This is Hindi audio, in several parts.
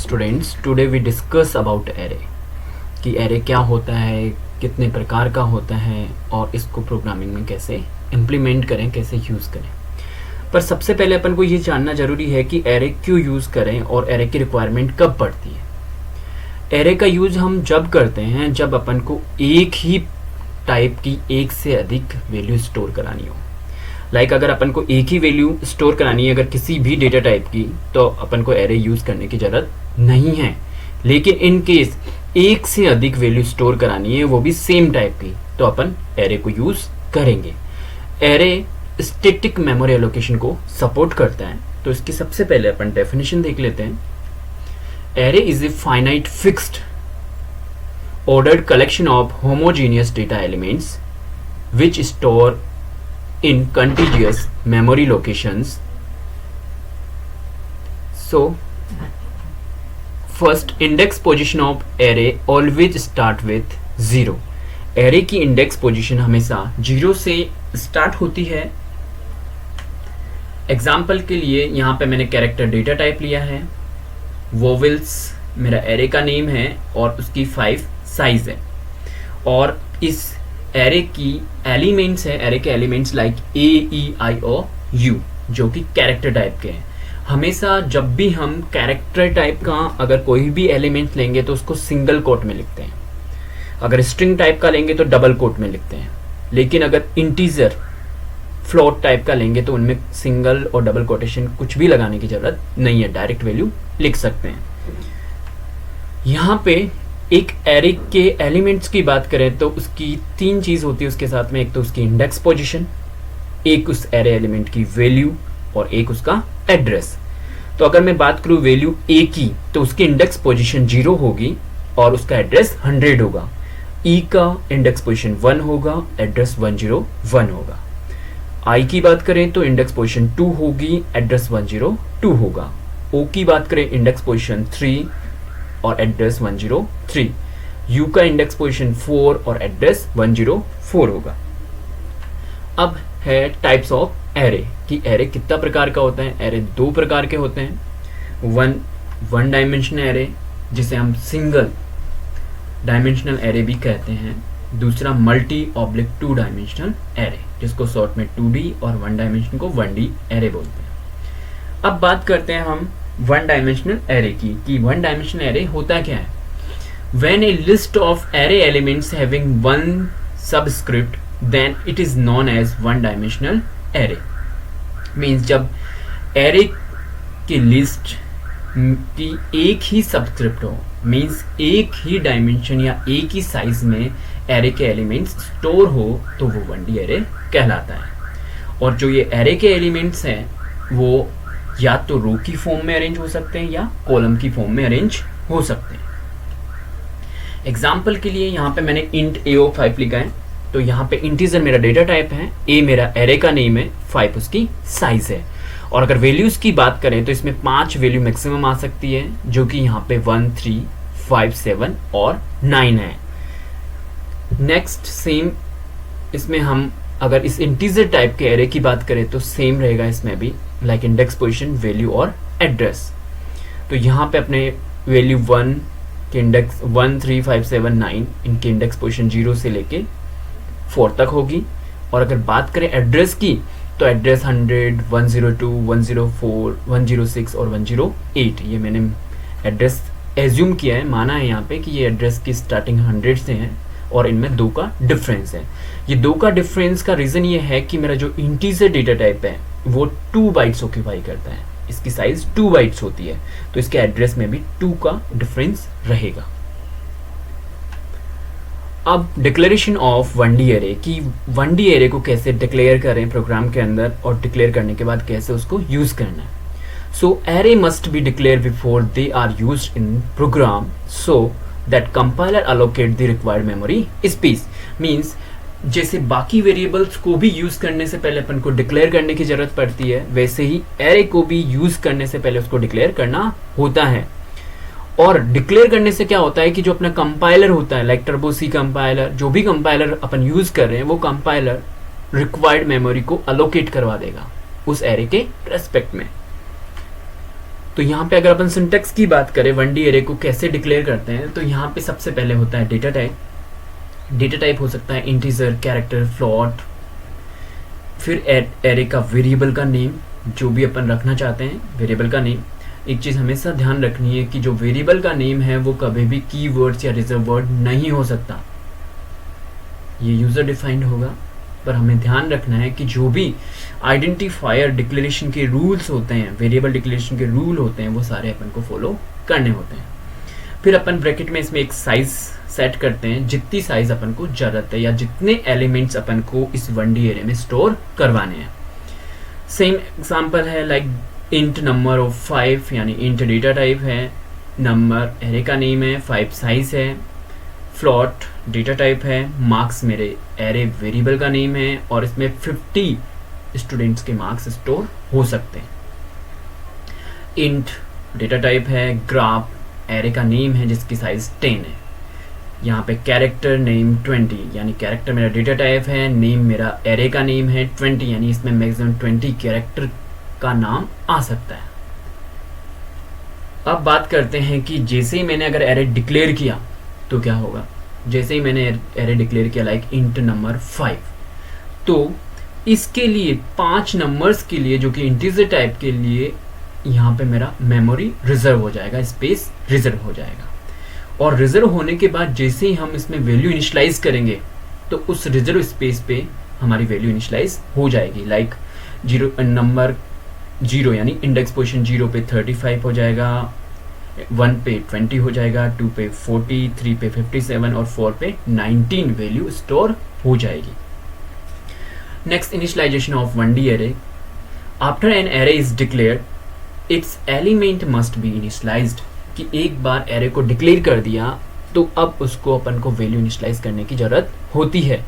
Students, today we discuss about array कि एरे क्या होता है, कितने प्रकार का होता है और इसको प्रोग्रामिंग में कैसे इम्प्लीमेंट करें, कैसे यूज़ करें। पर सबसे पहले अपन को ये जानना ज़रूरी है कि एरे क्यों यूज़ करें और एरे की रिक्वायरमेंट कब पड़ती है। एरे का यूज़ हम जब करते हैं जब अपन को एक ही टाइप की एक से अधिक वैल्यू स्टोर करानी हो। अगर अपन को एक ही वैल्यू स्टोर करानी है अगर किसी भी डेटा टाइप की, तो अपन को एरे यूज़ करने की ज़रूरत नहीं है। लेकिन इन केस एक से अधिक वैल्यू स्टोर करानी है, वो भी सेम टाइप की, तो अपन एरे को यूज़ करेंगे। एरे स्टैटिक मेमोरी एलोकेशन को सपोर्ट करता है। तो इसकी सबसे पहले अपन डेफिनेशन देख लेते हैं। Array is a finite fixed ordered collection of homogeneous data elements which store in contiguous memory locations. So first, index position of array always start with 0. array की index position हमेशा 0 से start होती है। एग्जाम्पल के लिए यहाँ पे मैंने कैरेक्टर डेटा टाइप लिया है, वोवेल्स मेरा एरे का नेम है और उसकी 5 साइज है। और इस एरे की एलिमेंट्स है, एरे के elements like A E I O U जो कि कैरेक्टर टाइप के हैं। हमेशा जब भी हम कैरेक्टर टाइप का अगर कोई भी एलिमेंट लेंगे तो उसको सिंगल कोट में लिखते हैं। अगर स्ट्रिंग टाइप का लेंगे तो डबल कोट में लिखते हैं। लेकिन अगर इंटीजर फ्लोट टाइप का लेंगे तो उनमें सिंगल और डबल कोटेशन कुछ भी लगाने की जरूरत नहीं है, डायरेक्ट वैल्यू लिख सकते हैं। यहाँ पे एक एरे के एलिमेंट्स की बात करें तो उसकी 3 चीज होती है उसके साथ में। एक तो उसकी इंडेक्स पोजीशन, एक उस एरे एलिमेंट की वैल्यू और एक उसका एड्रेस। तो अगर मैं बात करूं वैल्यू ए की तो उसकी इंडेक्स पोजीशन 0 होगी और उसका एड्रेस 100 होगा। ई का इंडेक्स पोजीशन 1 होगा, एड्रेस 101 होगा। आई की बात करें तो इंडेक्स पोजीशन 2 होगी, एड्रेस 102 होगा। ओ की बात करें इंडेक्स पोजीशन 3 और एड्रेस 103। यू का इंडेक्स पोजीशन 4 और एड्रेस 104 होगा। अब है टाइप्स ऑफ एरे कि एरे कितना प्रकार का होता है। एरे 2 प्रकार के होते हैं। वन डायमेंशनल एरे जिसे हम सिंगल डायमेंशनल एरे भी कहते हैं। दूसरा मल्टी ऑब्लिक 2 डायमेंशनल एरे जिसको शॉर्ट में 2D और 1 डायमेंशन को 1D एरे बोलते हैं। अब बात करते हैं हम वन डायमेंशनल एरे की कि वन डायमेंशनल एरे होता क्या है। When a list of array elements having one subscript, then it is known as one dimensional array. Means जब एरे की लिस्ट की एक ही सबस्क्रिप्ट हो, मीन्स एक ही डायमेंशन या एक ही साइज में एरे के एलिमेंट्स स्टोर हो, तो वो 1D एरे कहलाता है। और जो ये एरे के एलिमेंट्स हैं वो या तो रो की फॉर्म में अरेंज हो सकते हैं या कॉलम की फॉर्म में अरेंज हो सकते हैं। एग्जाम्पल के लिए यहाँ पे मैंने इंट AO5 लिखा है। तो यहाँ पे इंटीजर मेरा डेटा टाइप है, ए मेरा एरे का नेम है, 5 उसकी साइज है। और अगर वैल्यूज की बात करें तो इसमें 5 वैल्यू मैक्सिमम आ सकती है जो कि यहाँ पे 1, 3, 5, 7 और 9 है। नेक्स्ट सेम इसमें हम अगर इस इंटीजर टाइप के एरे की बात करें तो सेम रहेगा इसमें भी, लाइक इंडेक्स पोजीशन, वैल्यू और एड्रेस। तो यहाँ पे अपने वैल्यू 1 के इंडेक्स 1, 3, 5, 7, 9 इनके इंडेक्स पोजीशन 0 से लेके 4 तक होगी। और अगर बात करें एड्रेस की तो एड्रेस 100, 102, 104, 106 और 108। ये मैंने एड्रेस एज्यूम किया है, माना है यहाँ पे कि ये एड्रेस की स्टार्टिंग 100 से है और इनमें 2 का डिफरेंस है। ये 2 का डिफरेंस का रीज़न ये है कि मेरा जो इंटीजर डेटा टाइप है वो 2 बाइट्स ऑक्यूपाई करता है। इसकी साइज 2 बाइट्स होती है, तो इसके एड्रेस में भी 2 का डिफरेंस रहेगा। अब डिक्लेरेशन ऑफ 1D एरे कि 1D एरे को कैसे डिक्लेयर करें प्रोग्राम के अंदर और डिक्लेयर करने के बाद कैसे उसको यूज करना है। So array must be declare before they are used in program so that compiler allocate the required memory space. Means जैसे बाकी वेरिएबल्स को भी यूज करने से पहले अपन को डिक्लेयर करने की जरूरत पड़ती है, वैसे ही एरे को भी यूज करने से पहले उसको डिक्लेयर करना होता है। और डिक्लेयर करने से क्या होता है कि जो अपना कंपाइलर होता है, लाइक टर्बो सी कंपाइलर, जो भी कंपाइलर अपन यूज कर रहे हैं वो कंपाइलर रिक्वायर्ड मेमोरी को अलोकेट करवा देगा उस एरे के रेस्पेक्ट में। तो यहाँ पे अगर अपन सिंटेक्स की बात करें 1D एरे को कैसे डिक्लेयर करते हैं, तो यहाँ पे सबसे पहले होता है डेटा टाइप। डेटा टाइप हो सकता है इंटीजर, कैरेक्टर, फ्लोट। फिर एरे का वेरिएबल का नेम, जो भी अपन रखना चाहते हैं वेरिएबल का नेम। एक चीज़ हमेशा ध्यान रखनी है कि जो वेरिएबल का नेम है वो कभी भी कीवर्ड्स या रिजर्व वर्ड नहीं हो सकता, ये यूजर डिफाइंड होगा। पर हमें ध्यान रखना है कि जो भी आइडेंटिफायर डिक्लेरेशन के रूल्स होते हैं, वेरिएबल डिक्लेरेशन के रूल होते हैं, वो सारे अपन को फॉलो करने होते हैं। फिर अपन ब्रैकेट में इसमें एक साइज सेट करते हैं, जितनी साइज अपन को जरूरत है या जितने एलिमेंट्स अपन को इस 1D एरे में स्टोर करवाने हैं। सेम एग्जांपल है लाइक इंट नंबर ऑफ 5, यानी इंट डेटा टाइप है, नंबर एरे का नेम है, 5 साइज है, फ्लोट डेटा टाइप है, मार्क्स मेरे एरे वेरिएबल का नेम है और इसमें 50 स्टूडेंट्स के मार्क्स स्टोर हो सकते हैं। इंट डेटा टाइप है, ग्राफ एरे का नेम है जिसकी साइज 10 है। यहाँ पे कैरेक्टर नेम 20, यानी कैरेक्टर मेरा डेटा टाइप है, नेम मेरा एरे का नेम है 20, यानी इसमें मैक्सिमम 20 कैरेक्टर का नाम आ सकता है। अब बात करते हैं कि जैसे ही मैंने अगर एरे डिक्लेयर किया तो क्या होगा। जैसे ही मैंने एरे डिक्लेयर किया लाइक इंट नंबर 5, तो इसके लिए 5 नंबर्स के लिए जो कि इंटीजर टाइप के लिए यहाँ पे मेरा मेमोरी रिजर्व हो जाएगा, स्पेस रिजर्व हो जाएगा। और रिजर्व होने के बाद जैसे ही हम इसमें वैल्यू इनिशियलाइज करेंगे तो उस रिजर्व स्पेस पे हमारी वैल्यू इनिशियलाइज हो जाएगी। लाइक नंबर 0 यानी इंडेक्स पोजीशन 0 पे 35 हो जाएगा, 1 पे 20 हो जाएगा, 2 पे 40, 3 पे 57 और 4 पे 19 वैल्यू स्टोर हो जाएगी। Next, initialization of 1D array. After an array is declared its element must be initialized, कि एक बार एरे को डिक्लेयर कर दिया तो अब उसको अपन को वैल्यू इनिशियलाइज करने की जरूरत होती है।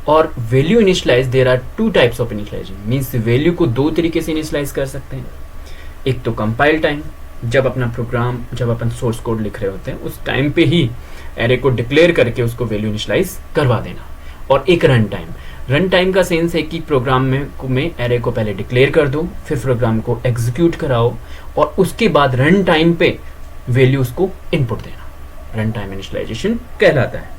और value initialize, there are 2 types of initialization, means value को 2 तरीके से इनिशियलाइज कर सकते हैं। एक तो कंपाइल टाइम, जब अपना प्रोग्राम, जब अपन सोर्स कोड लिख रहे होते हैं उस टाइम पे ही एरे को डिक्लेयर करके उसको वैल्यू इनिशियलाइज करवा देना। और एक रन टाइम। रन टाइम का सेंस है कि प्रोग्राम में एरे को पहले डिक्लेयर कर दो, फिर प्रोग्राम को एग्जीक्यूट कराओ और उसके बाद रन टाइम पे वैल्यू उसको इनपुट देना। रन टाइम इनिशियलाइजेशन कहलाता है।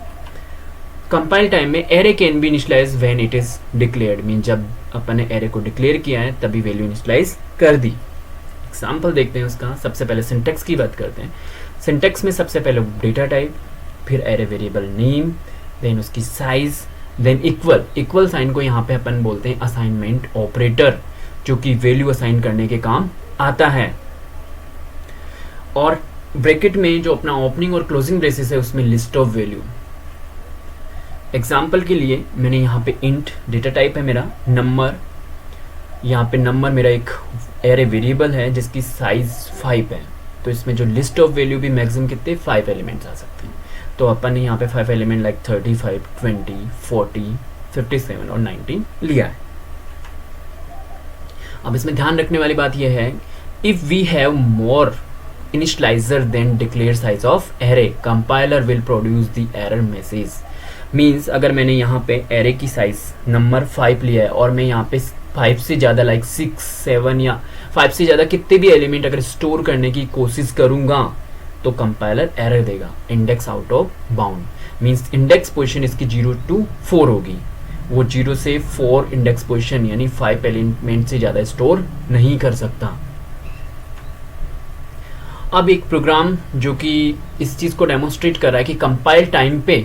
कंपाइल टाइम में array can be initialize when it is declared, mean जब अपन ने एरे को डिक्लेयर किया है तभी वैल्यू इनिशियलाइज कर दी। एग्जाम्पल देखते हैं उसका। सबसे पहले सिंटेक्स की बात करते हैं। सिंटेक्स में सबसे पहले डेटा टाइप, फिर एरे वेरिएबल नेम, देन उसकी size, then equal. Equal sign को यहाँ पे अपन बोलते हैं असाइनमेंट ऑपरेटर, जो कि वैल्यू असाइन करने के काम आता है। और ब्रैकेट में जो अपना ओपनिंग और क्लोजिंग ब्रेसेस है उसमें लिस्ट ऑफ वैल्यू। एग्जाम्पल के लिए मैंने यहाँ पे इंट डेटा टाइप है मेरा, नंबर, यहाँ पे नंबर मेरा एक एरे वेरिएबल है जिसकी साइज 5 है, तो इसमें जो लिस्ट ऑफ वैल्यू भी मैक्सिमम कितने 5 एलिमेंट्स आ सकते हैं। तो अपन ने यहाँ पे 5 एलिमेंट लाइक 35, 20, 40, 57 और 19 लिया है। अब इसमें ध्यान रखने वाली बात यह है, if we have more initializer than declare size of array, compiler will produce the error message. Means अगर मैंने यहाँ पे एरे की साइज नंबर 5 लिया है और मैं यहाँ पे 5 से ज़्यादा लाइक 6, 7 या 5 से ज़्यादा कितने भी एलिमेंट अगर स्टोर करने की कोशिश करूँगा तो कंपाइलर एरर देगा, index out of bound. Means index position इसकी 0 to 4 होगी, वो 0 से 4 इंडेक्स पोजीशन यानी 5 एलिमेंट से ज़्यादा स्टोर नहीं कर सकता। अब एक प्रोग्राम जो कि इस चीज़ को डेमोन्स्ट्रेट कर रहा है कि कंपाइल टाइम पे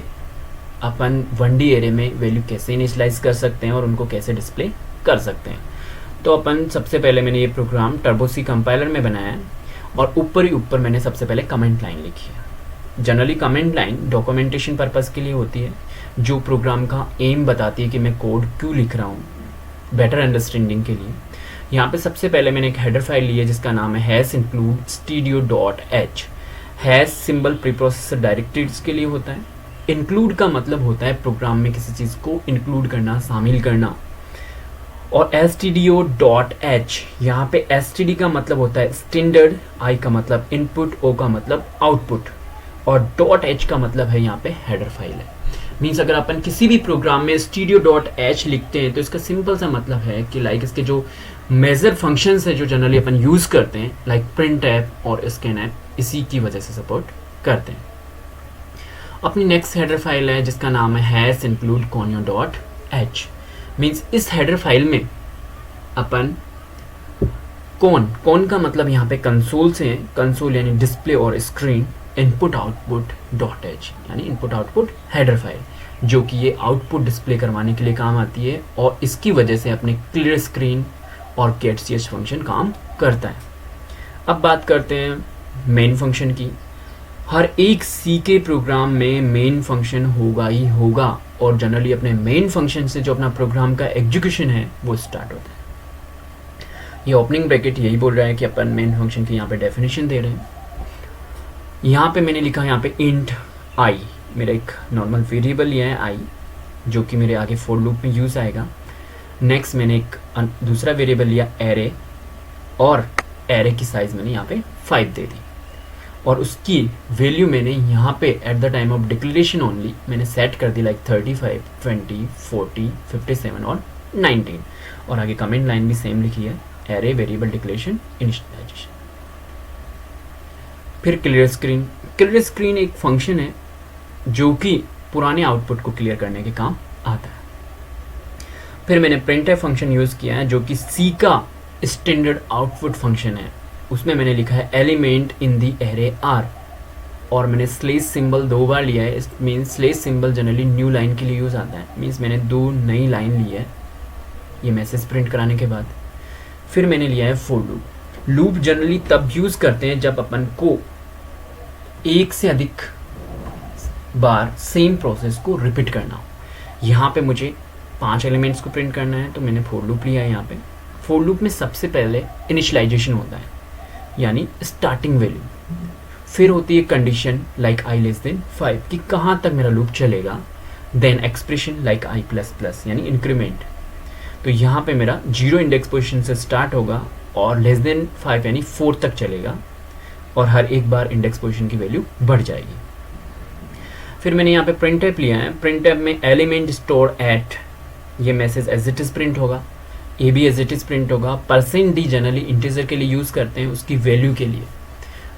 अपन 1D एरे में वैल्यू कैसे इनिशियलाइज कर सकते हैं और उनको कैसे डिस्प्ले कर सकते हैं। तो अपन सबसे पहले मैंने ये प्रोग्राम टर्बो सी कंपाइलर में बनाया है और ऊपर ही ऊपर मैंने सबसे पहले कमेंट लाइन लिखी है। Generally comment line documentation purpose के लिए होती है, जो प्रोग्राम का एम बताती है कि मैं कोड क्यों लिख रहा हूँ, बेटर अंडरस्टैंडिंग के लिए। यहाँ पे सबसे पहले मैंने एक हेडर फाइल ली है जिसका नाम है hash include studio.h। Hash symbol preprocessor directories के लिए होता है। इंक्लूड का मतलब होता है प्रोग्राम में किसी चीज़ को इंक्लूड करना, शामिल करना। और stdio.h, यहाँ पे std का मतलब होता है स्टैंडर्ड, i का मतलब इनपुट, o का मतलब आउटपुट और .h का मतलब है यहाँ पे हेडर फाइल है। मीन्स अगर अपन किसी भी प्रोग्राम में studio.h लिखते हैं तो इसका सिंपल सा मतलब है कि लाइक इसके जो मेजर फंक्शन है जो जनरली अपन यूज़ करते हैं लाइक प्रिंट ऐप और स्कैन ऐप, इसी की वजह से सपोर्ट करते हैं। अपनी नेक्स्ट हेडर फाइल है जिसका नाम है hash include conio dot H. Means इस हेडर फाइल में अपन कौन का मतलब यहाँ पे कंसोल से है, कंसोल यानी डिस्प्ले और screen, input output dot H यानी इनपुट आउटपुट हेडर फाइल, जो कि ये आउटपुट डिस्प्ले करवाने के लिए काम आती है और इसकी वजह से अपने क्लियर स्क्रीन और getch फंक्शन काम करता है। अब बात करते हैं मेन फंक्शन की। हर एक सी के प्रोग्राम में मेन फंक्शन होगा ही होगा और जनरली अपने मेन फंक्शन से जो अपना प्रोग्राम का एग्जीक्यूशन है वो स्टार्ट होता है। ये ओपनिंग ब्रैकेट यही बोल रहा है कि अपन मेन फंक्शन की यहाँ पे डेफिनेशन दे रहे हैं। यहाँ पे मैंने लिखा यहाँ पे इंट आई, मेरा एक नॉर्मल वेरिएबल लिया है आई, जो कि मेरे आगे फॉर लूप में यूज़ आएगा। नेक्स्ट मैंने एक दूसरा वेरिएबल लिया एरे, और एरे की साइज़ मैंने यहाँ पे 5 दे दी और उसकी वैल्यू मैंने यहाँ पे at the time of declaration only मैंने सेट कर दी लाइक 35, 20, 40, 57 और 19, और आगे कमेंट लाइन भी सेम लिखी है, एरे वेरिएबल डिक्लेरेशन इनिशियलाइजेशन। फिर क्लियर स्क्रीन एक फंक्शन है जो कि पुराने आउटपुट को क्लियर करने के काम आता है। फिर मैंने printf फंक्शन यूज़ किया है जो कि सी का स्टैंडर्ड आउटपुट फंक्शन है। उसमें मैंने लिखा है element in the array are, और मैंने स्लेश सिंबल 2 बार लिया है। Means slash symbol generally new line के लिए यूज़ आता है। मीन्स मैंने 2 नई लाइन ली है ये मैसेज प्रिंट कराने के बाद। फिर मैंने लिया है फॉर लूप जनरली तब यूज़ करते हैं जब अपन को एक से अधिक बार सेम प्रोसेस को रिपीट करना हो। यहाँ पे मुझे 5 एलिमेंट्स को प्रिंट करना है तो मैंने फॉर लूप लिया है। यहाँ पे फॉर लूप में सबसे पहले इनिशियलाइजेशन होता है यानी स्टार्टिंग वैल्यू, फिर होती है condition like i less than 5 कि कहाँ तक मेरा लूप चलेगा, then expression like i plus plus यानी इंक्रीमेंट। तो यहाँ पे मेरा 0 इंडेक्स पोजीशन से स्टार्ट होगा और लेस देन 5 यानी 4 तक चलेगा और हर एक बार इंडेक्स पोजीशन की वैल्यू बढ़ जाएगी। फिर मैंने यहाँ पे printf लिया है। printf में एलिमेंट स्टोर एट, ये message as it is print होगा, ए भी एज इट इज प्रिंट होगा। %d जनरली इंटीजर के लिए यूज़ करते हैं उसकी वैल्यू के लिए,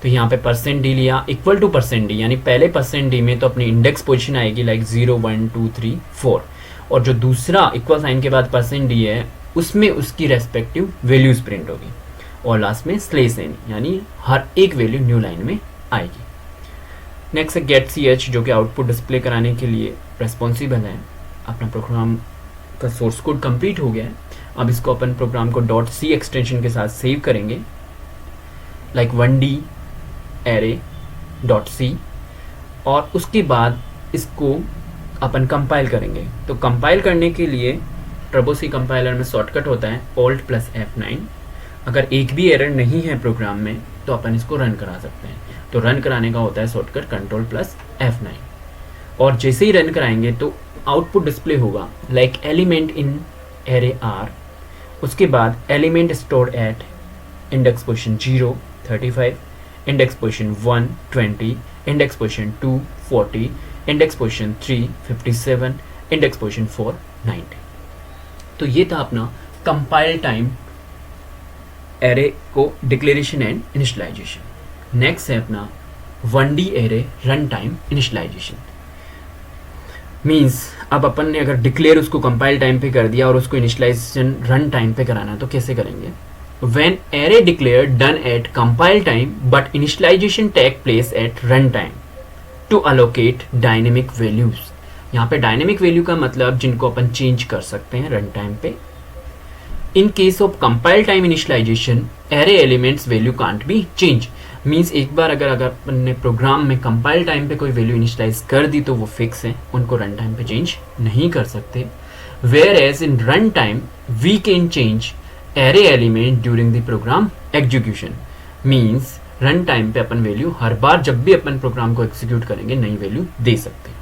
तो यहाँ पे %d लिया इक्वल टू %d यानी पहले %d में तो अपनी इंडेक्स पोजीशन आएगी लाइक 0, 1, 2, 3, 4, और जो दूसरा इक्वल साइन के बाद %d है उसमें उसकी रेस्पेक्टिव वैल्यूज प्रिंट होगी, और लास्ट में स्लेश n यानी हर एक वैल्यू न्यू लाइन में आएगी। नेक्स्ट है getch जो कि आउटपुट डिस्प्ले कराने के लिए रेस्पॉन्सिबल है। अपना प्रोग्राम का सोर्स कोड कंप्लीट हो गया है। अब इसको अपन प्रोग्राम को .c एक्सटेंशन के साथ सेव करेंगे लाइक 1d array.c, और उसके बाद इसको अपन कंपाइल करेंगे। तो कंपाइल करने के लिए टर्बो सी कंपाइलर में शॉर्टकट होता है Alt + F9। अगर एक भी एरर नहीं है प्रोग्राम में तो अपन इसको रन करा सकते हैं। तो रन कराने का होता है शॉर्टकट Ctrl + F9, और जैसे ही रन कराएंगे तो आउटपुट डिस्प्ले होगा like element in array are, उसके बाद element store at index position 0, 35, index position 1, 20, index position 2, 40, index position 3, 57, index position 4, 90। तो ये था अपना कंपाइल टाइम एरे को डिक्लेरेशन एंड इनिशियलाइजेशन। नेक्स्ट है अपना 1D array run time initialization. Means अब अपन ने अगर डिक्लेयर उसको कंपाइल टाइम पे कर दिया और उसको इनिशियलाइजेशन रन टाइम पे कराना है तो कैसे करेंगे? When array declare done at compile time but initialization take place at run time to allocate dynamic values. यहाँ पे डायनेमिक वैल्यू का मतलब जिनको अपन चेंज कर सकते हैं रन टाइम पे। In case of compile time initialization array elements value can't be change. Means एक बार अगर अपन ने प्रोग्राम में कंपाइल टाइम पे कोई वैल्यू इनिशियलाइज कर दी तो वो फिक्स है, उनको रन टाइम पे चेंज नहीं कर सकते। Whereas in run time we can change array element during the program execution. Means run time पे अपन वैल्यू हर बार जब भी अपन प्रोग्राम को एग्जीक्यूट करेंगे नई वैल्यू दे सकते हैं।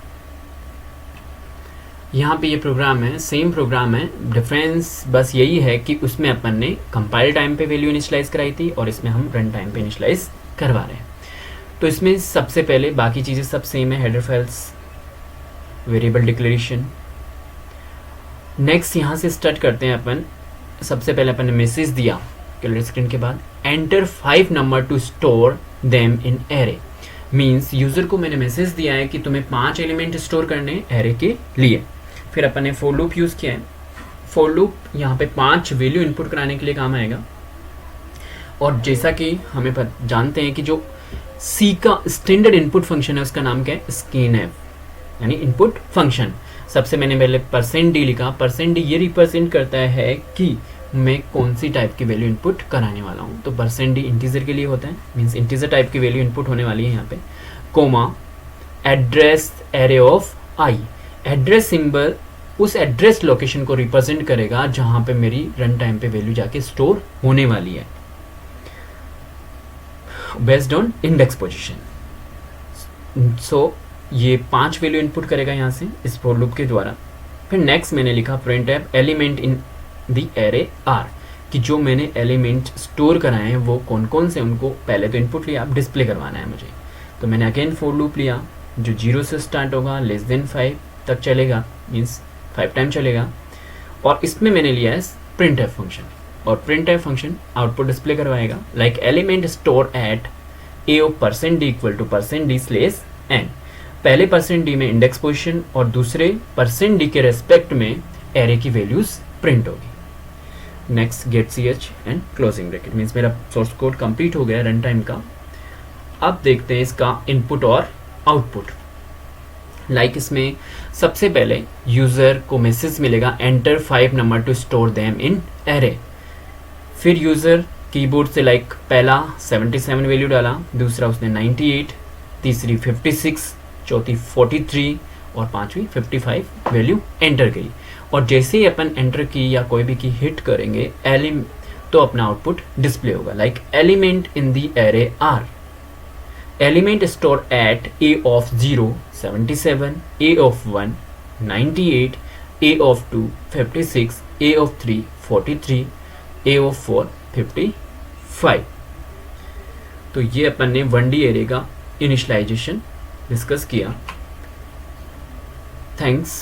यहाँ पे ये प्रोग्राम है, सेम प्रोग्राम है, डिफरेंस बस यही है कि उसमें अपन ने कंपाइल टाइम पे वैल्यू इनिशियलाइज कराई थी और इसमें हम रन टाइम पे इनिशियलाइज करवा रहे हैं। तो इसमें सबसे पहले बाकी चीज़ें सब सेम है, header files, variable declaration. Next यहाँ से स्टार्ट करते हैं अपन सबसे पहले अपन ने मैसेज दिया कैलकुलेट स्क्रीन के बाद, enter 5 number two store them in array. Means user को मैंने मैसेज दिया है कि तुम्हें 5 एलिमेंट स्टोर करने एरे के लिए। फिर अपन ने फॉर लूप यूज किया है। फॉर लूप यहाँ पे 5 वैल्यू इनपुट कराने के लिए काम आएगा। और जैसा कि हमें जानते हैं कि जो सी का स्टैंडर्ड इनपुट फंक्शन है उसका नाम क्या है, स्कैनफ, यानी इनपुट फंक्शन। सबसे मैंने पहले %d लिखा। %d ये रिप्रेजेंट करता है कि मैं कौन सी टाइप की वैल्यू इनपुट कराने वाला हूँ। तो %d इंटीजर के लिए होता है, मीन्स इंटीजर टाइप की वैल्यू इनपुट होने वाली है यहाँ पे। Comma address array of i. Address symbol उस एड्रेस लोकेशन को रिप्रेजेंट करेगा जहाँ पे मेरी रन टाइम पे वैल्यू जाके स्टोर होने वाली है, based on index position. So ये 5 वैल्यू इनपुट करेगा यहाँ से इस फॉर लूप के द्वारा। फिर नेक्स्ट मैंने लिखा printf element in the array are, कि जो मैंने एलिमेंट स्टोर कराए हैं वो कौन कौन से, उनको पहले तो इनपुट लिया, अब डिस्प्ले करवाना है मुझे। तो मैंने अगेन फॉर लूप लिया जो 0 से स्टार्ट होगा, <5 तक चलेगा, मीन्स 5 टाइम चलेगा। और इसमें मैंने लिया है printf फंक्शन, और printf फंक्शन आउटपुट डिस्प्ले करवाएगा like element store at a of %d equal to %d slash n। पहले %d में इंडेक्स पोजीशन और दूसरे %d के रेस्पेक्ट में एरे की वैल्यूज प्रिंट होगी। Next get ch and closing bracket. Means मेरा सोर्स कोड कंप्लीट हो गया रन टाइम का। अब देखते हैं इसका इनपुट और आउटपुट। लाइक इसमें सबसे पहले यूजर को मैसेज मिलेगा enter 5 number two store them in array. फिर यूजर कीबोर्ड से लाइक पहला 77 वैल्यू डाला, दूसरा उसने 98, तीसरी 56, चौथी 43 और पांचवी 55 वैल्यू एंटर करी। और जैसे ही अपन एंटर की या कोई भी की हिट करेंगे तो अपना आउटपुट डिस्प्ले होगा like element in the array are. Element store at a of 0 77, a of 1 98, a of 2 56, a of 3 43, a of 4 55। तो ये अपन ने 1D एरे का इनिशियलाइजेशन डिस्कस किया। थैंक्स।